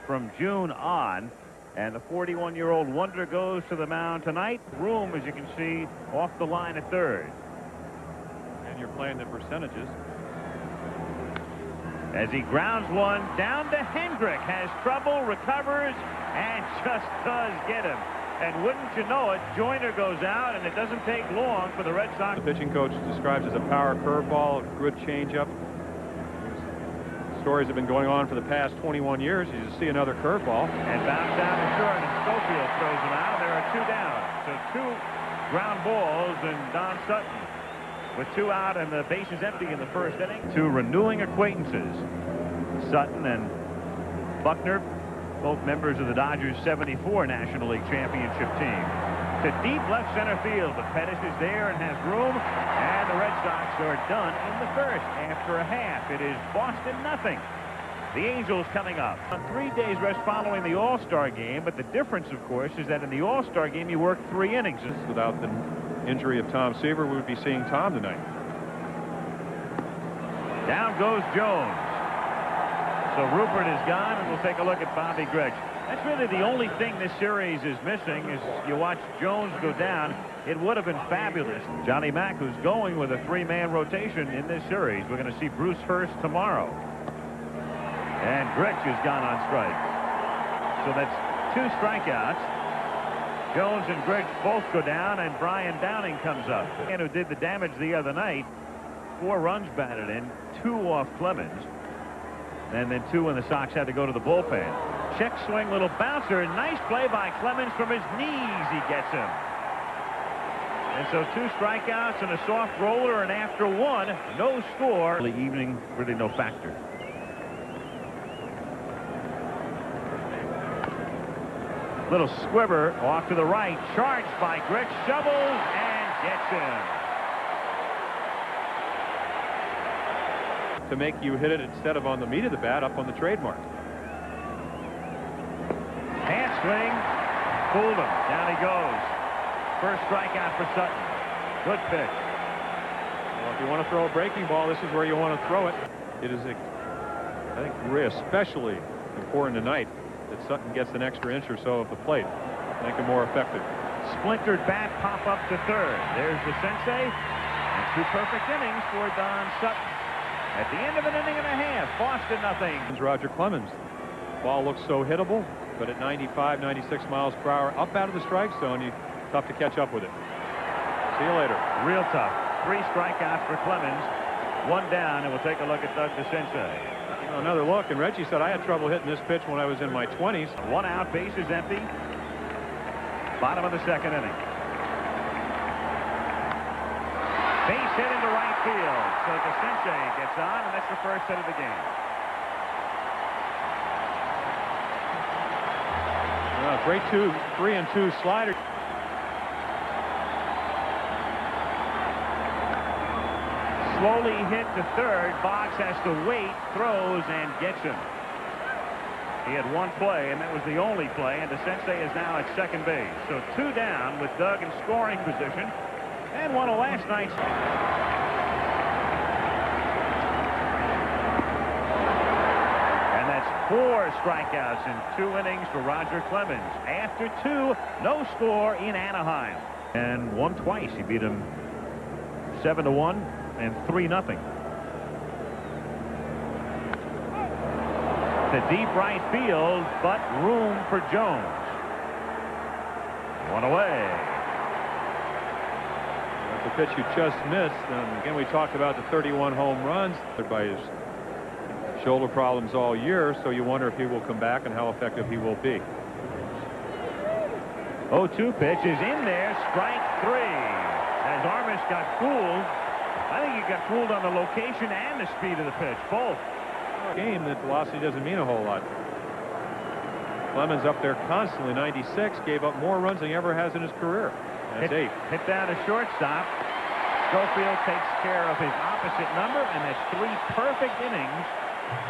from June on. And the 41-year-old wonder goes to the mound tonight. Room, as you can see, off the line at third. And you're playing the percentages. As he grounds one down to Hendrick, has trouble, recovers, and just does get him. And wouldn't you know it, Joyner goes out, and it doesn't take long for the Red Sox. The pitching coach describes as a power curveball, a good changeup. Stories have been going on for the past 21 years. You just see another curveball. And bounce down to short, and Schofield throws him out. There are two down. So two ground balls, and Don Sutton with two out and the bases empty in the first inning. Two renewing acquaintances, Sutton and Buckner, both members of the Dodgers' '74 National League Championship team. To deep left center field, but Pettis is there and has room, and the Red Sox are done in the first after a half. It is Boston nothing. The Angels coming up. On 3 days rest following the All-Star game, but the difference, of course, is that in the All-Star game you work 3 innings. Without the injury of Tom Seaver, we would be seeing Tom tonight. Down goes Jones. So Rupert is gone, and we'll take a look at Bobby Grech. That's really the only thing this series is missing. Is you watch Jones go down, it would have been fabulous. Johnny Mack, who's going with a 3-man rotation in this series. We're going to see Bruce Hurst tomorrow. And Grech is gone on strike. So that's 2 strikeouts. Jones and Grech both go down, and Brian Downing comes up. The man who did the damage the other night, 4 runs batted in, 2 off Clemens. And then 2 when the Sox had to go to the bullpen. Check swing, little bouncer. Nice play by Clemens from his knees. He gets him. And so 2 strikeouts and a soft roller, and after 1, no score. Early evening, really no factor. Little squibber off to the right. Charged by Grech. Shovels and gets him. To make you hit it instead of on the meat of the bat, up on the trademark. Hand swing, fooled him. Down he goes. First strikeout for Sutton. Good pitch. Well, if you want to throw a breaking ball, this is where you want to throw it. It is, I think, especially important tonight that Sutton gets an extra inch or so of the plate. Make him more effective. Splintered bat, pop up to third. There's the sensei. And 2 perfect innings for Don Sutton. At the end of an inning and a half, Boston nothing. Roger Clemens. Ball looks so hittable, but at 95, 96 miles per hour, up out of the strike zone, tough to catch up with it. See you later. Real tough. 3 strikeouts for Clemens. 1 down, and we'll take a look at Doug DeCinces. Another look, and Reggie said, I had trouble hitting this pitch when I was in my 20s. 1 out, bases empty. Bottom of the 2nd inning. Base hit into right field. So DeCinces gets on, and that's the first hit of the game. Great 3-2 slider. Slowly hit to third. Boggs has to wait, throws, and gets him. He had 1 play, and that was the only play, and DeCinces is now at second base. So 2 down with Doug in scoring position, and one of last night's. And that's 4 strikeouts in 2 innings for Roger Clemens. After 2, no score in Anaheim. And won twice. He beat him 7-1 and 3-0. To deep right field, but room for Jones. 1 away. That's a pitch you just missed. And again, we talked about the 31 home runs by his shoulder problems all year, so you wonder if he will come back and how effective he will be. 0-2 pitch is in there, strike 3. As Armas got fooled, I think he got fooled on the location and the speed of the pitch, both. Game that velocity doesn't mean a whole lot. Clemens up there constantly, 96, gave up more runs than he ever has in his career. That's 8. Hit down to shortstop. Schofield takes care of his opposite number, and that's 3 perfect innings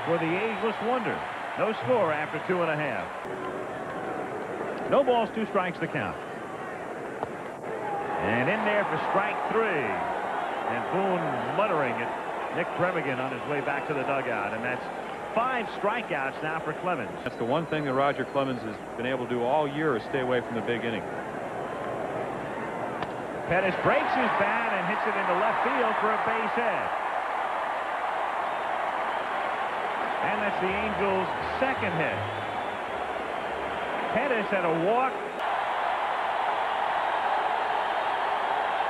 for the ageless wonder. No score after 2.5. No balls, 2 strikes to count. And in there for strike 3. And Boone muttering at Nick Premigan on his way back to the dugout, and that's 5 strikeouts now for Clemens. That's the one thing that Roger Clemens has been able to do all year, is stay away from the big inning. Pettis breaks his bat and hits it into left field for a base hit. And that's the Angels' second hit. Pettis had a walk.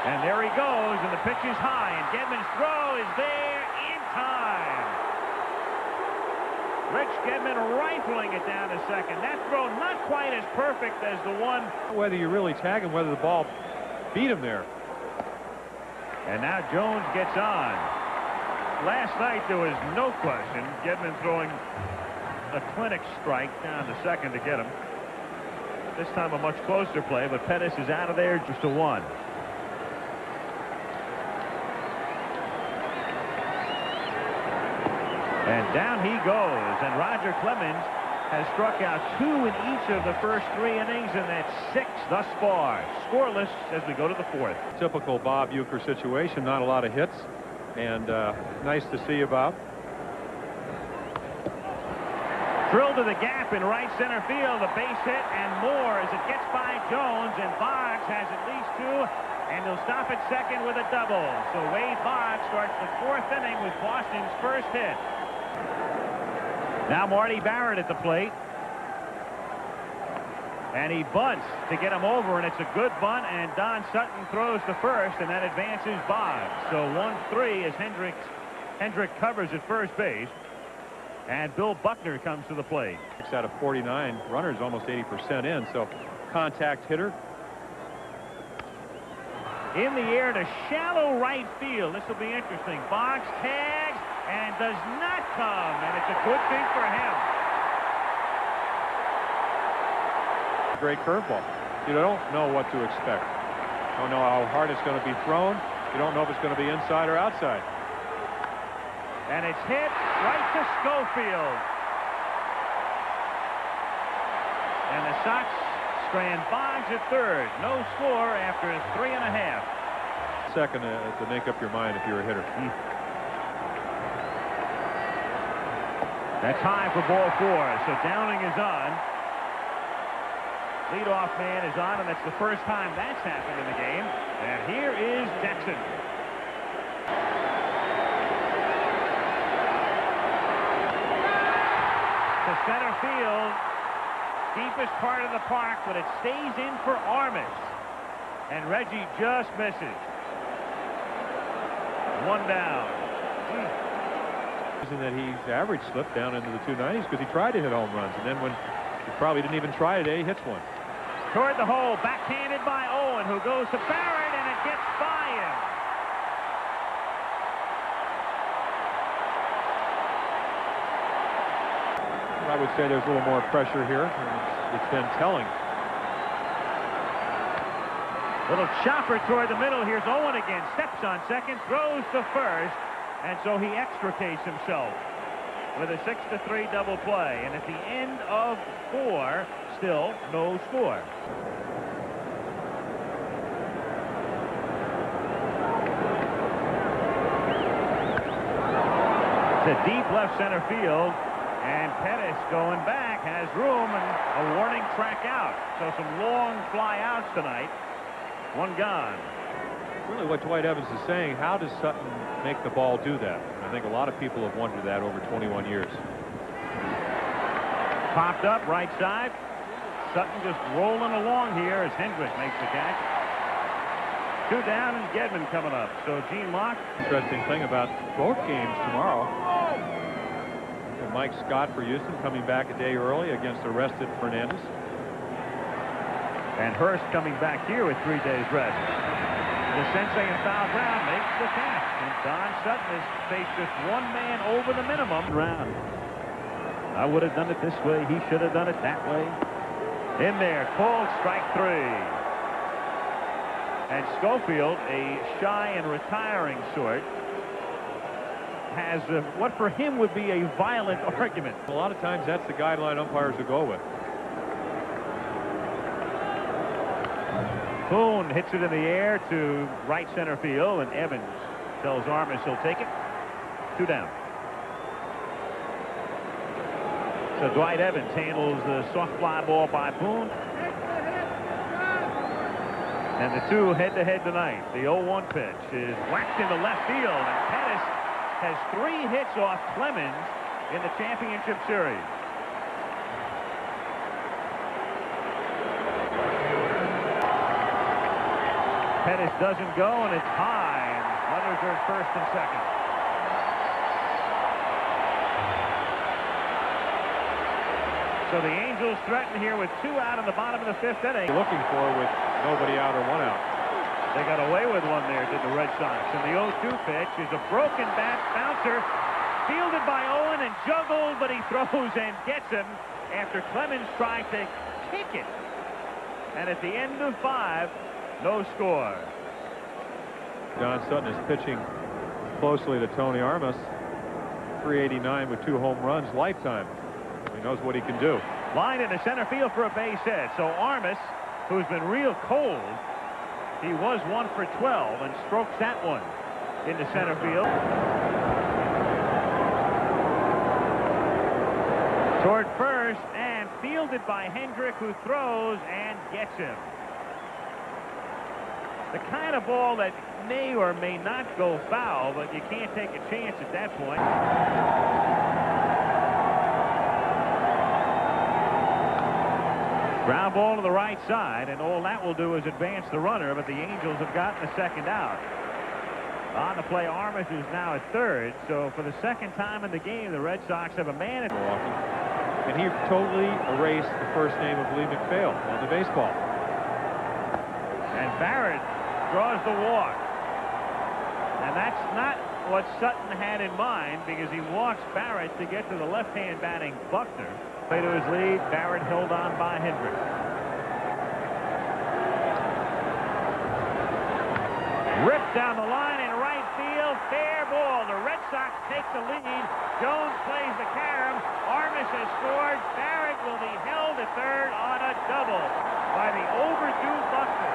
And there he goes, and the pitch is high, and Gedman's throw is there in time. Rich Gedman rifling it down to second. That throw not quite as perfect as the one. Whether you really tag him, whether the ball beat him there. And now Jones gets on. Last night there was no question. Gedman throwing a clinic strike down to second to get him. This time a much closer play, but Pettis is out of there just to 1. And down he goes, and Roger Clemens has struck out 2 in each of the first 3 innings, and that's 6 thus far. Scoreless as we go to the 4th. Typical Bob Uecker situation, not a lot of hits, and nice to see you, Bob. Drilled to the gap in right center field, a base hit and more as it gets by Jones, and Boggs has at least 2, and he'll stop at second with a double. So Wade Boggs starts the 4th inning with Boston's first hit. Now Marty Barrett at the plate. And he bunts to get him over, and it's a good bunt, and Don Sutton throws to first, and that advances Boggs. So 1-3 as Hendrick covers at first base. And Bill Buckner comes to the plate. 6 out of 49 runners, almost 80% in, so contact hitter. In the air to shallow right field. This will be interesting. Boggs tags and does not come, and it's a good thing for him. Great curveball. You don't know what to expect. You don't know how hard it's going to be thrown. You don't know if it's going to be inside or outside. And it's hit right to Schofield. And the Sox strand Boggs at third. No score after 3.5. Second to make up your mind if you're a hitter. That's high for ball 4. So Downing is on. Leadoff man is on, and that's the first time that's happened in the game. And here is Jackson. To center field, deepest part of the park, but it stays in for Armas. And Reggie just misses. 1 down. Reason that he's average slipped down into the 290s because he tried to hit home runs, and then when he probably didn't even try today, he hits one. Toward the hole, backhanded by Owen, who goes to Barrett, and it gets by him. I would say there's a little more pressure here. It's been telling. Little chopper toward the middle. Here's Owen again. Steps on second, throws to first, and so he extricates himself with a 6-3 double play. And at the end of 4, still no score. To deep left center field, and Pettis going back has room and a warning track out. So some long fly outs tonight. 1 gone. Really what Dwight Evans is saying, how does Sutton make the ball do that? I think a lot of people have wondered that over 21 years. Popped up right side. Sutton just rolling along here as Hendrick makes the catch. 2 down, and Gedman coming up. So Gene Locke. Interesting thing about both games tomorrow. And Mike Scott for Houston coming back a day early against arrested Fernandez. And Hurst coming back here with 3 days rest. The sensei and foul ground makes the catch. And Don Sutton has faced just 1 man over the minimum round. I would have done it this way. He should have done it that way. In there, called strike 3. And Schofield, a shy and retiring sort, has what for him would be a violent argument. A lot of times that's the guideline umpires will go with. Boone hits it in the air to right center field, and Evans tells Armas he'll take it. 2 down. So Dwight Evans handles the soft fly ball by Boone. And the two head-to-head tonight. The 0-1 pitch is whacked into left field, and Pettis has 3 hits off Clemens in the championship series. Pettis doesn't go, and it's high, and runners are at first and second. So the Angels threaten here with 2 out in the bottom of the 5th inning. Looking for with nobody out or 1 out. They got away with one there, did the Red Sox. And the 0-2 pitch is a broken bat bouncer, fielded by Owen and juggled, but he throws and gets him after Clemens tried to kick it. And at the end of 5, no score. Don Sutton is pitching closely to Tony Armas. 389 with 2 home runs lifetime. He knows what he can do. Line into center field for a base hit. So Armas, who's been real cold, he was 1 for 12 and strokes that one into center field. Toward first and fielded by Hendrick, who throws and gets him. The kind of ball that may or may not go foul, but you can't take a chance at that point. Ground ball to the right side, and all that will do is advance the runner, but the Angels have gotten the second out. On the play, Armas is now at third, so for the second time in the game, the Red Sox have a man at Milwaukee. And he totally erased the first name of Lee McPhail on the baseball. And Barrett draws the walk. And that's not what Sutton had in mind, because he walks Barrett to get to the left-hand batting Buckner. Play to his lead, Barrett held on by Hendrick. Ripped down the line in right field, fair ball. The Red Sox take the lead. Jones plays the carom. Armas has scored. Barrett will be held at third on a double by the overdue Buckner.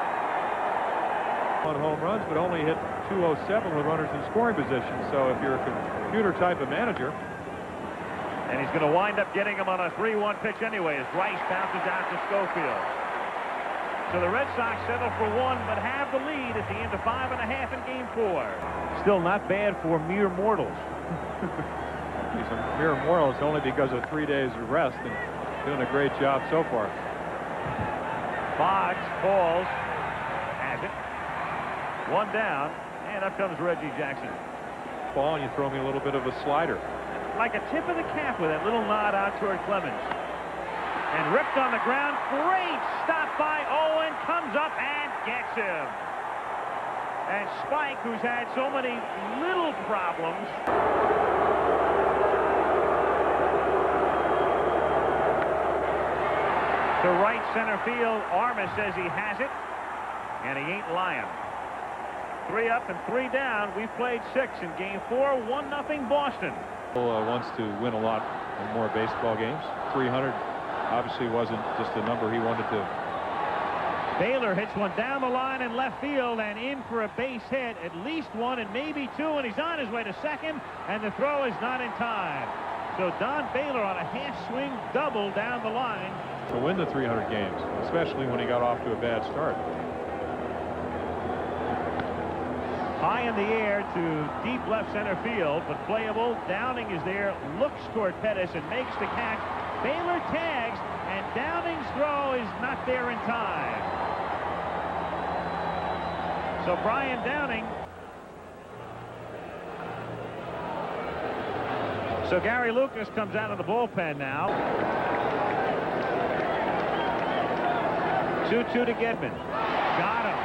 1 home runs, but only hit 207 with runners in scoring position. So if you're a computer type of manager, and he's going to wind up getting him on a 3-1 pitch anyway as Rice bounces out to Schofield. So the Red Sox settle for 1, but have the lead at the end of 5.5 in Game 4. Still not bad for mere mortals. He's a mere mortals only because of 3 days of rest, and doing a great job so far. Boggs calls, has it. 1 down, and up comes Reggie Jackson. Ball, and you throw me a little bit of a slider. Like a tip of the cap with that little nod out toward Clemens. And ripped on the ground. Great stop by Owen. Comes up and gets him. And Spike, who's had so many little problems. To right center field. Armas says he has it. And he ain't lying. 3 up and 3 down. We've played 6 in Game 4. 1-0 Boston. Wants to win a lot more baseball games. 300 obviously wasn't just a number he wanted to. Baylor hits one down the line in left field and in for a base hit, at least 1 and maybe 2, and he's on his way to second, and the throw is not in time. So Don Baylor on a half-swing double down the line. To win the 300 games, especially when he got off to a bad start. High in the air to deep left center field, but playable. Downing is there, looks toward Pettis and makes the catch. Baylor tags, and Downing's throw is not there in time. So Brian Downing. So Gary Lucas comes out of the bullpen now. 2-2 to Gedman. Got him.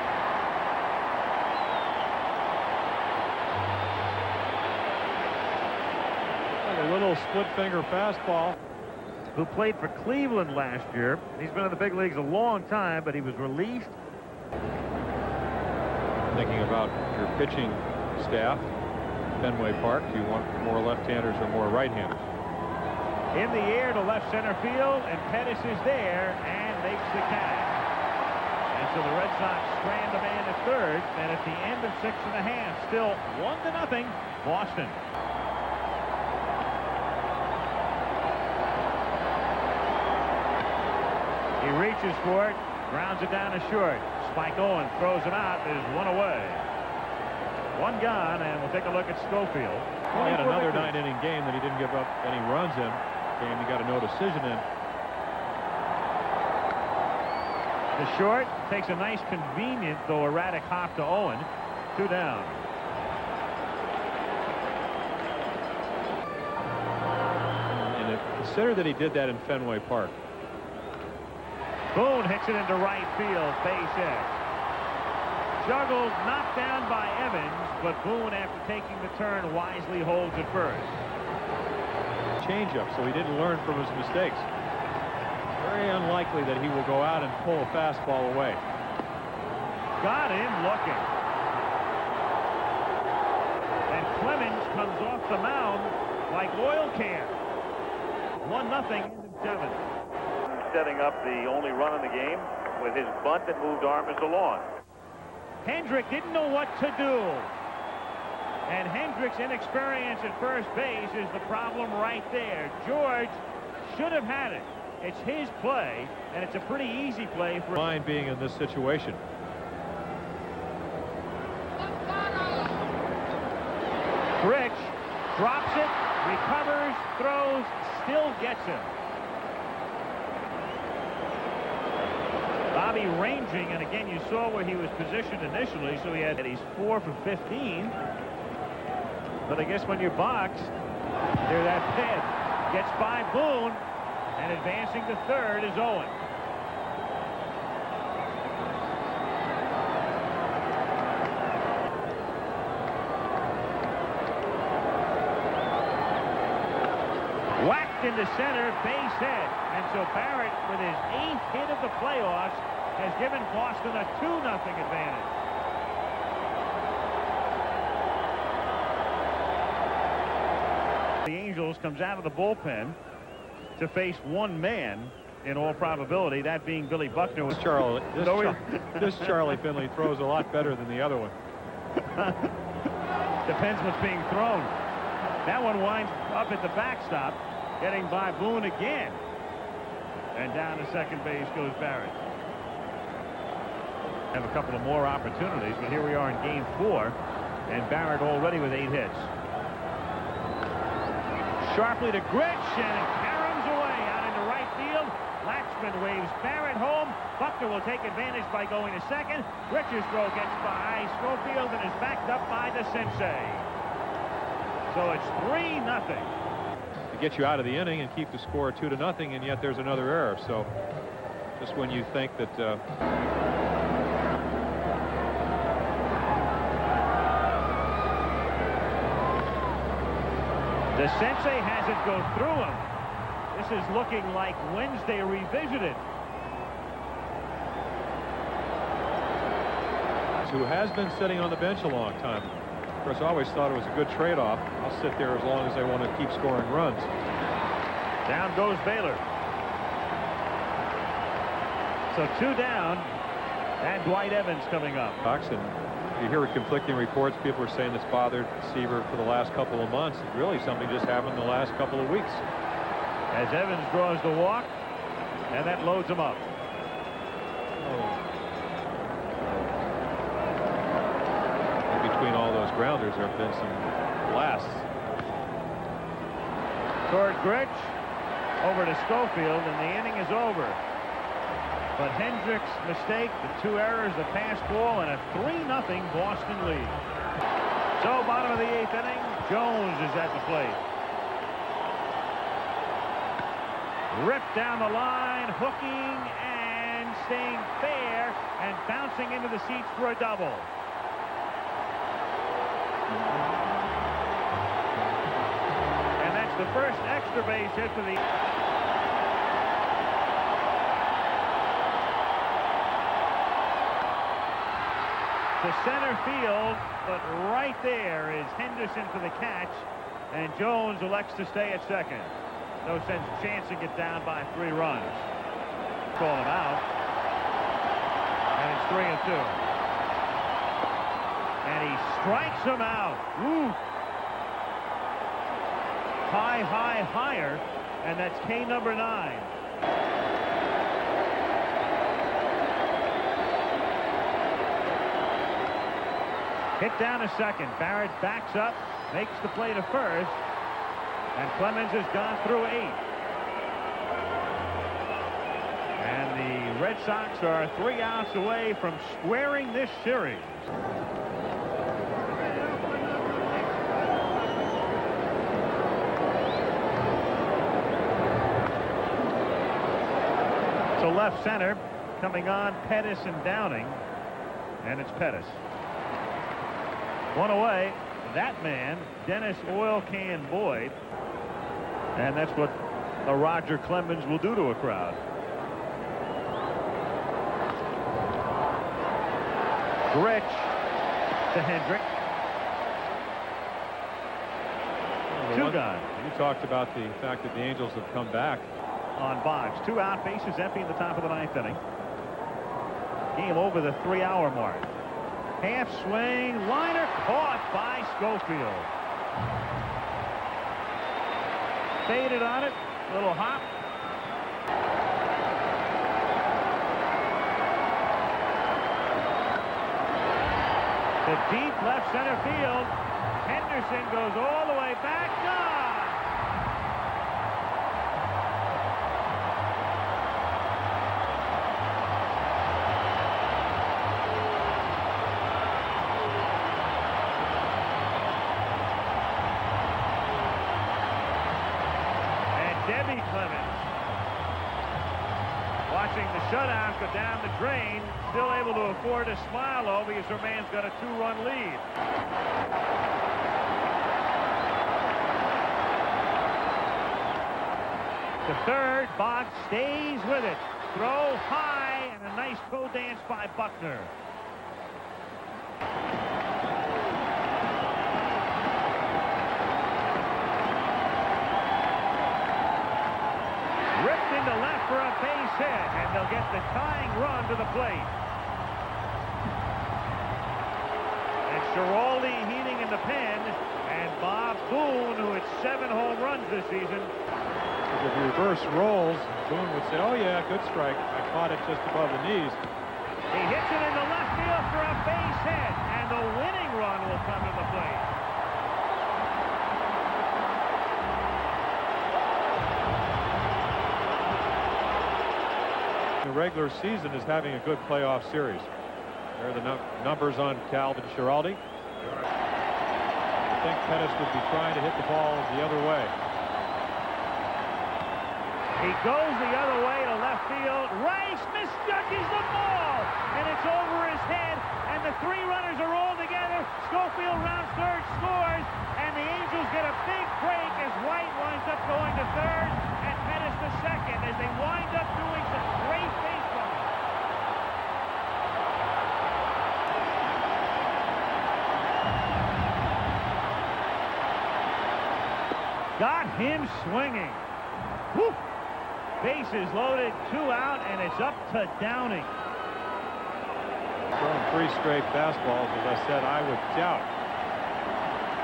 A little split finger fastball. Who played for Cleveland last year. He's been in the big leagues a long time, but he was released. Thinking about your pitching staff, Fenway Park, do you want more left-handers or more right-handers? In the air to left center field, and Pettis is there and makes the catch. And so the Red Sox strand the man at third, and at the end of 6.5, still 1-0 Boston. He reaches for it, grounds it down to short. Spike Owen throws him out. There's one away. One gone, and we'll take a look at Schofield. Well, he had another 9-inning game that he didn't give up any runs in. Game he got a no decision in. The short takes a nice, convenient, though erratic hop to Owen. 2 down. And consider that he did that in Fenway Park. Boone hits it into right field, base hit. Juggled, knocked down by Evans, but Boone, after taking the turn, wisely holds it first. Changeup, so he didn't learn from his mistakes. Very unlikely that he will go out and pull a fastball away. Got him looking. And Clemens comes off the mound like oil can. 1-0 in the 7th. Setting up the only run in the game with his bunt that moved Armas along. Hendrick didn't know what to do. And Hendrick's inexperience at first base is the problem right there. George should have had it. It's his play, and it's a pretty easy play for Mind being in this situation. Rich drops it, recovers, throws, still gets him. Bobby ranging, and again you saw where he was positioned initially, so he's 4 for 15. But I guess when you box, they're that bad. Gets by Boone, and advancing to third is Owen. Whacked into center, base hit. And so Barrett, with his 8th hit of the playoffs, has given Boston a 2-0 advantage. The Angels comes out of the bullpen to face one man, in all probability, that being Billy Buckner. This Charlie Finley throws a lot better than the other one. Depends what's being thrown. That one winds up at the backstop, getting by Boone again. And down to second base goes Barrett. Have a couple of more opportunities, but here we are in game 4, and Barrett already with 8 hits. Sharply to Grich, and it caroms away out into right field. Latchman waves Barrett home. Buckner will take advantage by going to second. Rich's throw gets by Schofield and is backed up by the Sensei. So it's 3-0. To get you out of the inning and keep the score 2-0, and yet there's another error. So just when you think that the Sensei has it go through him. This is looking like Wednesday revisited. who has been sitting on the bench a long time. Of course, I always thought it was a good trade-off. I'll sit there as long as they want to keep scoring runs. Down goes Baylor. So 2 down, and Dwight Evans coming up. And you hear conflicting reports. People are saying it's bothered Seaver for the last couple of months. Really, something just happened the last couple of weeks. As Evans draws the walk, and that loads him up. Between all those grounders, there have been some blasts. Toward Grich, over to Schofield, and the inning is over. But Hendrick's mistake, the 2 errors, the pass ball, and a 3-0 Boston lead. So bottom of the 8th inning, Jones is at the plate. Ripped down the line, hooking and staying fair and bouncing into the seats for a double. And that's the first extra base hit for the... to center field, but right there is Henderson for the catch, and Jones elects to stay at second. No sense chancing it down by 3 runs. Call him out, and it's 3-2. And he strikes him out. Woo! High, high, higher, and that's K number 9. Hit down to second. Barrett backs up, makes the play to first, and Clemens has gone through 8. And the Red Sox are 3 outs away from squaring this series. To left center, coming on Pettis and Downing, and it's Pettis. One away. That man, Dennis Oil Can Boyd, and that's what a Roger Clemens will do to a crowd. Grich to Hendrick. Two gone. You talked about the fact that the Angels have come back. On Boggs. 2 out, bases empty in the top of the 9th inning. Game over the 3-hour mark. Half swing, liner caught by Schofield. Faded on it, little hop. To deep left center field. Henderson goes all the way back. Gone. Clemens, watching the shutout go down the drain, still able to afford a smile though because her man's got a 2-run lead. To third, Boggs stays with it. Throw high and a nice toe dance by Buckner. To left for a base hit, and they'll get the tying run to the plate. And Schiraldi heating in the pen, and Bob Boone, who hit 7 home runs this season. If you reverse roles, Boone would say, oh yeah, good strike. I caught it just above the knees. He hits it into left field for a base hit, and the winning run will come to the plate. The regular season is having a good playoff series. There are the numbers on Calvin Schiraldi. I think Pettis would be trying to hit the ball the other way. He goes the other way to left field. Rice misjudges the ball, and it's over his head, and the 3 runners are all together. Schofield rounds third, scores, and the Angels get a big break as White winds up going to third, and Pettis to second as they wind up doing some great baseball. Got him swinging. Woo! Bases loaded, 2 out, and it's up to Downing. Throwing 3 straight fastballs, as I said, I would doubt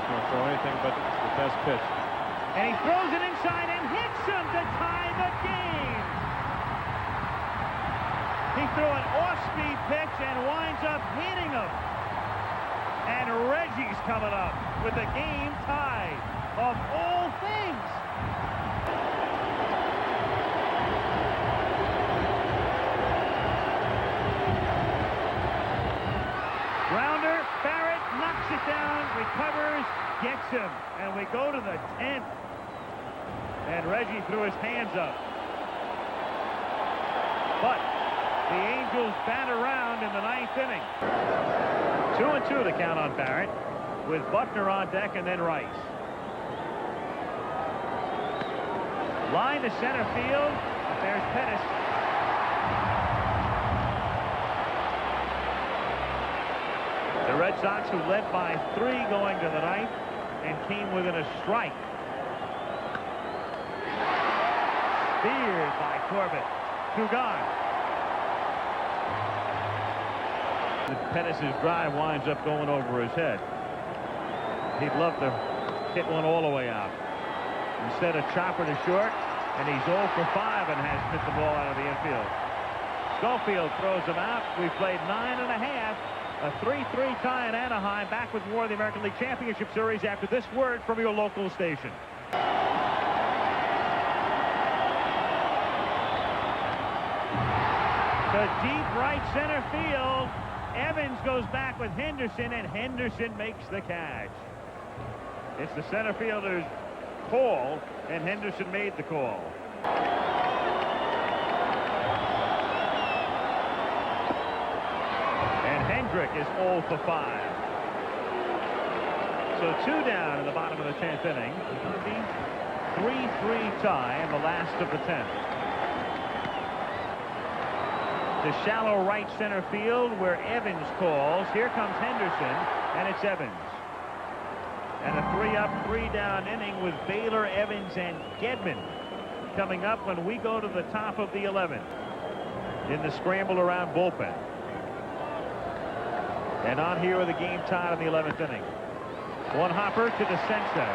don't throw anything but the best pitch. And he throws it inside and hits him to tie the game. He threw an off-speed pitch and winds up hitting him. And Reggie's coming up with the game tied. Of all things. Grounder, Barrett knocks it down, recovers, gets him, and we go to the 10th. And Reggie threw his hands up. But the Angels bat around in the 9th inning. 2-2 the count on Barrett, with Buckner on deck and then Rice. Line to center field. There's Pettis. The Red Sox, who led by 3 going to the 9th and came within a strike. Speared by Corbett. 2 gone. Pettis' drive winds up going over his head. He'd love to hit one all the way out. Instead of chopper to short, and he's 0 for 5 and has hit the ball out of the infield. Schofield throws him out. We've played 9 1/2. A 3-3 tie in Anaheim. Back with more of the American League Championship Series after this word from your local station. To deep right center field. Evans goes back with Henderson, and Henderson makes the catch. It's the center fielder's call, and Henderson made the call. And Hendrick is 0 for 5. So 2 down in the bottom of the 10th inning. 3-3 tie in the last of the 10th. To shallow right center field where Evans calls. Here comes Henderson, and it's Evans. And a 3-up, 3-down inning with Baylor, Evans, and Gedman coming up when we go to the top of the 11th in the scramble around bullpen. And on here with the game tied in the 11th inning. One hopper to the center.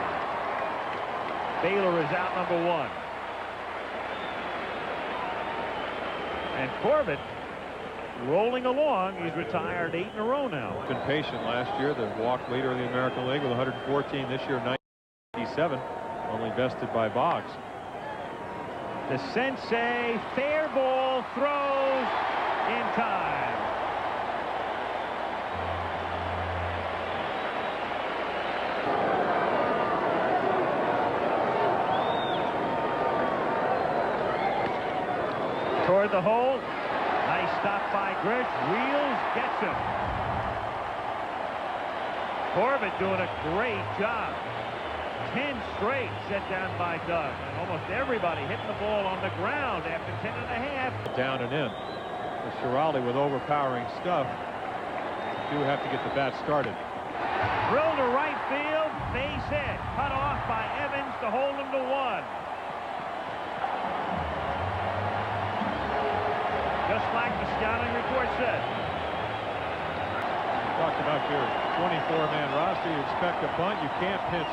Baylor is out number 1. And Corbett rolling along. He's retired 8 in a row now. Been patient last year. The walk leader of the American League with 114 this year, 97. Only bested by Boggs. The Sensei, fair ball, throws in time. Toward the hole. Nice stop by Grich. Wheels, gets him. Corbett doing a great job. 10 straight set down by Doug. And almost everybody hitting the ball on the ground after 10 and a half. Down and in. The Schiraldi with overpowering stuff. Do have to get the bat started. Drill to right field. Base hit. Cut off by Evans to hold him to 1. Just like the scouting report said. Talked about your 24-man roster. You expect a bunt. You can't pitch.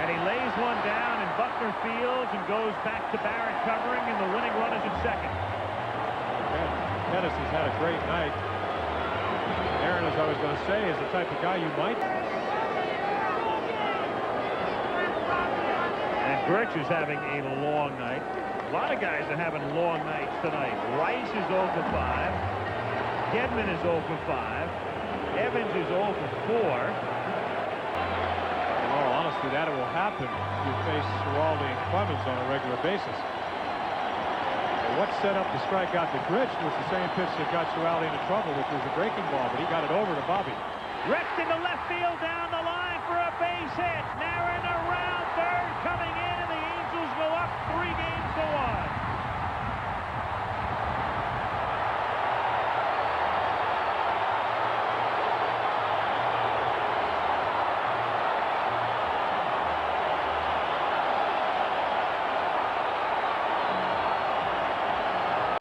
And he lays one down, and Buckner fields and goes back to Barrett covering, and the winning run is at second. Pettis has had a great night. Aaron, as I was going to say, is the type of guy you might. And Grich is having a long night. A lot of guys are having long nights tonight. Rice is 0 for 5. Gedman is 0 for 5. Evans is 0 for 4. Honestly, that will happen if you face Schiraldi and Clemens on a regular basis. What set up the strikeout to Grich was the same pitch that got Schiraldi into trouble, which was a breaking ball, but he got it over to Bobby. Ripped into left field down the